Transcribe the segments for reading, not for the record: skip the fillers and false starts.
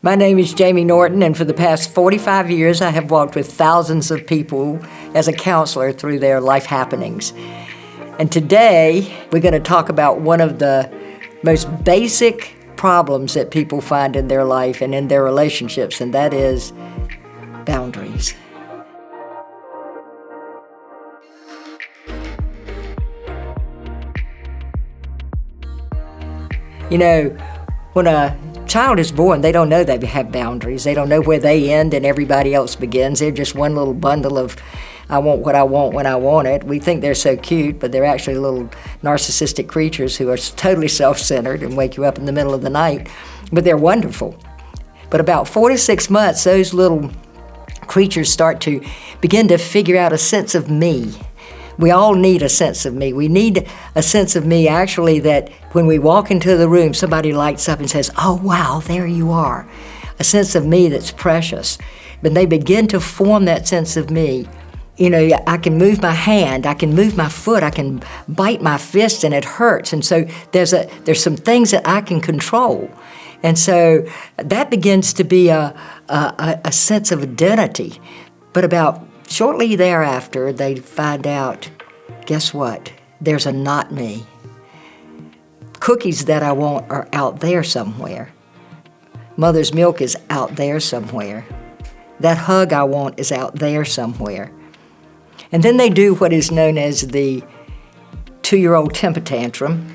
My name is Jamie Norton, and for the past 45 years, I have walked with thousands of people as a counselor through their life happenings. And today, we're going to talk about one of the most basic problems that people find in their life and in their relationships, and that is boundaries. You know, when a child is born, they don't know they have boundaries. They don't know where they end and everybody else begins. They're just one little bundle of, I want what I want when I want it. We think they're so cute, but they're actually little narcissistic creatures who are totally self-centered and wake you up in the middle of the night. But they're wonderful. But about 4 to 6 months, those little creatures start to begin to figure out a sense of me. We all need a sense of me. We need a sense of me, actually, that when we walk into the room, somebody lights up and says, "Oh, wow, there you are." A sense of me that's precious. When they begin to form that sense of me, you know, I can move my hand, I can move my foot, I can bite my fist and it hurts. And so there's some things that I can control. And so that begins to be a sense of identity. But about shortly thereafter, they find out, guess what? There's a not me. Cookies that I want are out there somewhere. Mother's milk is out there somewhere. That hug I want is out there somewhere. And then they do what is known as the 2-year-old temper tantrum,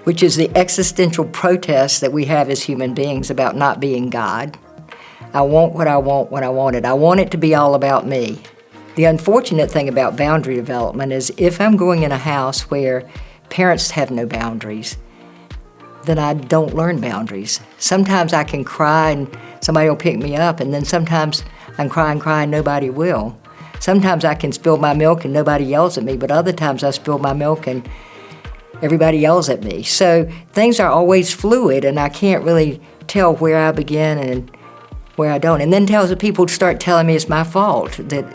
which is the existential protest that we have as human beings about not being God. I want what I want when I want it. I want it to be all about me. The unfortunate thing about boundary development is if I'm going in a house where parents have no boundaries, then I don't learn boundaries. Sometimes I can cry and somebody will pick me up, and then sometimes I'm crying, nobody will. Sometimes I can spill my milk and nobody yells at me, but other times I spill my milk and everybody yells at me. So things are always fluid, and I can't really tell where I begin and where I don't. And then people start telling me it's my fault, that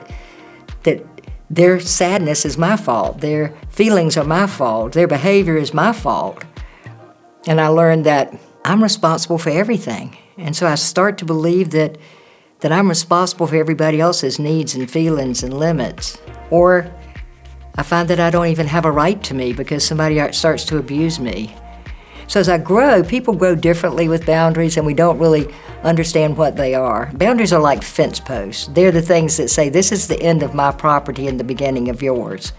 their sadness is my fault, their feelings are my fault, their behavior is my fault. And I learned that I'm responsible for everything. And so I start to believe that I'm responsible for everybody else's needs and feelings and limits. Or I find that I don't even have a right to me because somebody starts to abuse me. So as I grow, people grow differently with boundaries, and we don't really understand what they are. Boundaries are like fence posts. They're the things that say, this is the end of my property and the beginning of yours.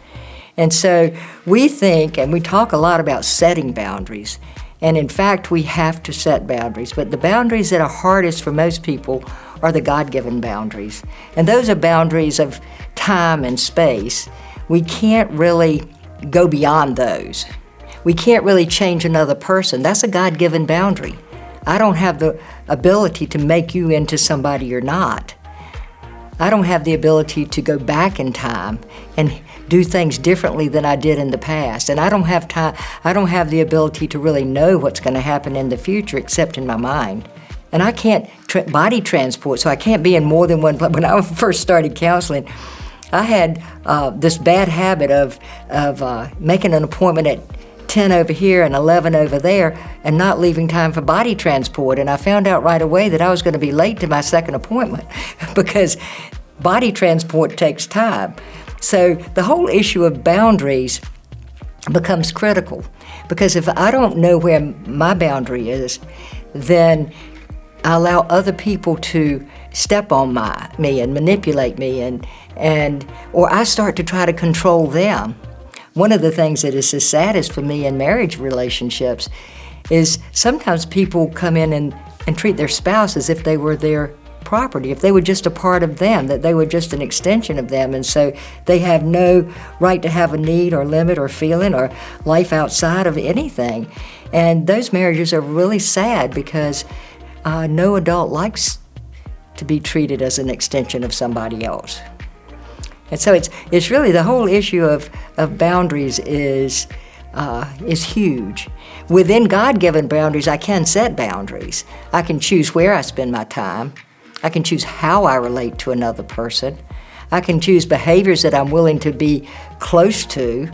And so we think, and we talk a lot about setting boundaries. And in fact, we have to set boundaries. But the boundaries that are hardest for most people are the God-given boundaries. And those are boundaries of time and space. We can't really go beyond those. We can't really change another person. That's a God-given boundary. I don't have the ability to make you into somebody you're not. I don't have the ability to go back in time and do things differently than I did in the past. And I don't have the ability to really know what's going to happen in the future except in my mind. And I can't body transport, so I can't be in more than one place. When I first started counseling, I had this bad habit of making an appointment at 10 over here and 11 over there and not leaving time for body transport. And I found out right away that I was going to be late to my second appointment because body transport takes time. So the whole issue of boundaries becomes critical, because if I don't know where my boundary is, then I allow other people to step on me and manipulate me, or I start to try to control them. One of the things that is the saddest for me in marriage relationships is sometimes people come in and treat their spouse as if they were their property, if they were just a part of them, that they were just an extension of them, and so they have no right to have a need or limit or feeling or life outside of anything. And those marriages are really sad because no adult likes to be treated as an extension of somebody else. And so it's really the whole issue of boundaries is huge. Within God-given boundaries, I can set boundaries. I can choose where I spend my time. I can choose how I relate to another person. I can choose behaviors that I'm willing to be close to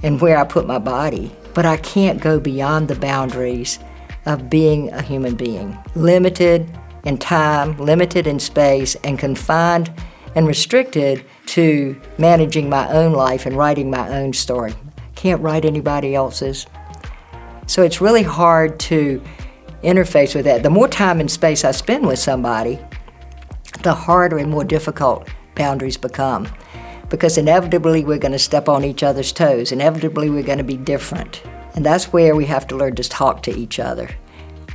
and where I put my body. But I can't go beyond the boundaries of being a human being. Limited, in time, limited in space, and confined and restricted to managing my own life and writing my own story. Can't write anybody else's. So it's really hard to interface with that. The more time and space I spend with somebody, the harder and more difficult boundaries become. Because inevitably we're going to step on each other's toes. Inevitably we're going to be different. And that's where we have to learn to talk to each other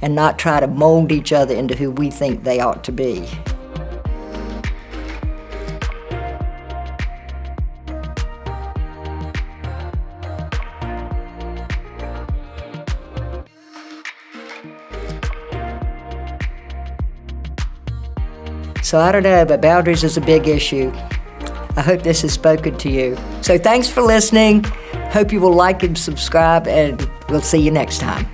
and not try to mold each other into who we think they ought to be. So I don't know, but boundaries is a big issue. I hope this has spoken to you. So thanks for listening. Hope you will like and subscribe, and we'll see you next time.